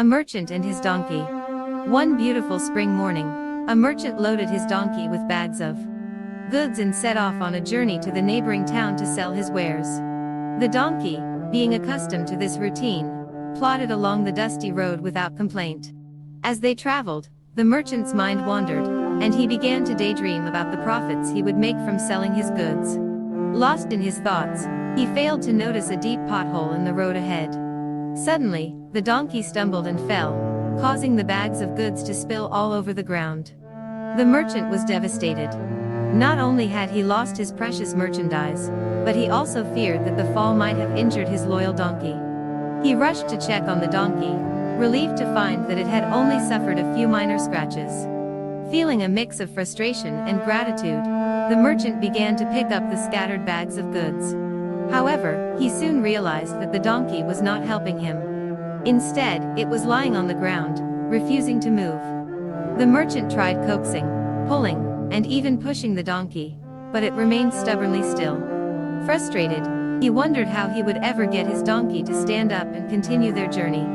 A merchant and his donkey. One beautiful spring morning, a merchant loaded his donkey with bags of goods and set off on a journey to the neighboring town to sell his wares. The donkey, being accustomed to this routine, plodded along the dusty road without complaint. As they traveled, the merchant's mind wandered, and he began to daydream about the profits he would make from selling his goods. Lost in his thoughts, he failed to notice a deep pothole in the road ahead. Suddenly, the donkey stumbled and fell, causing the bags of goods to spill all over the ground. The merchant was devastated. Not only had he lost his precious merchandise, but he also feared that the fall might have injured his loyal donkey. He rushed to check on the donkey, relieved to find that it had only suffered a few minor scratches. Feeling a mix of frustration and gratitude, the merchant began to pick up the scattered bags of goods. However, he soon realized that the donkey was not helping him. Instead, it was lying on the ground, refusing to move. The merchant tried coaxing, pulling, and even pushing the donkey, but it remained stubbornly still. Frustrated, he wondered how he would ever get his donkey to stand up and continue their journey.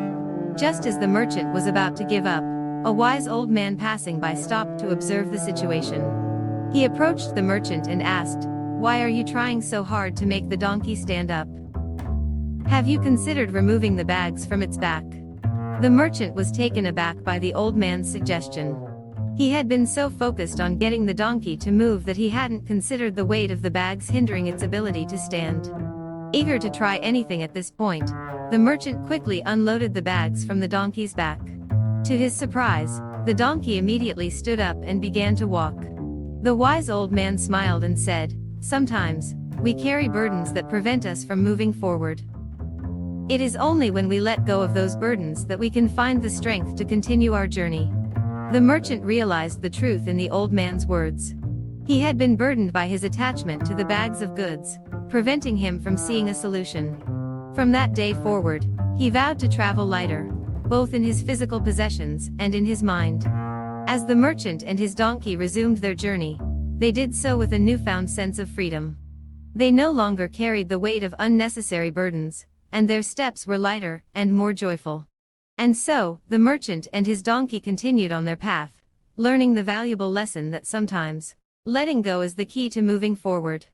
Just as the merchant was about to give up, a wise old man passing by stopped to observe the situation. He approached the merchant and asked, "Why are you trying so hard to make the donkey stand up? Have you considered removing the bags from its back?" The merchant was taken aback by the old man's suggestion. He had been so focused on getting the donkey to move that he hadn't considered the weight of the bags hindering its ability to stand. Eager to try anything at this point, the merchant quickly unloaded the bags from the donkey's back. To his surprise, the donkey immediately stood up and began to walk. The wise old man smiled and said, "Sometimes, we carry burdens that prevent us from moving forward. It is only when we let go of those burdens that we can find the strength to continue our journey." The merchant realized the truth in the old man's words. He had been burdened by his attachment to the bags of goods, preventing him from seeing a solution. From that day forward, he vowed to travel lighter, both in his physical possessions and in his mind. As the merchant and his donkey resumed their journey, they did so with a newfound sense of freedom. They no longer carried the weight of unnecessary burdens, and their steps were lighter and more joyful. And so, the merchant and his donkey continued on their path, learning the valuable lesson that sometimes letting go is the key to moving forward.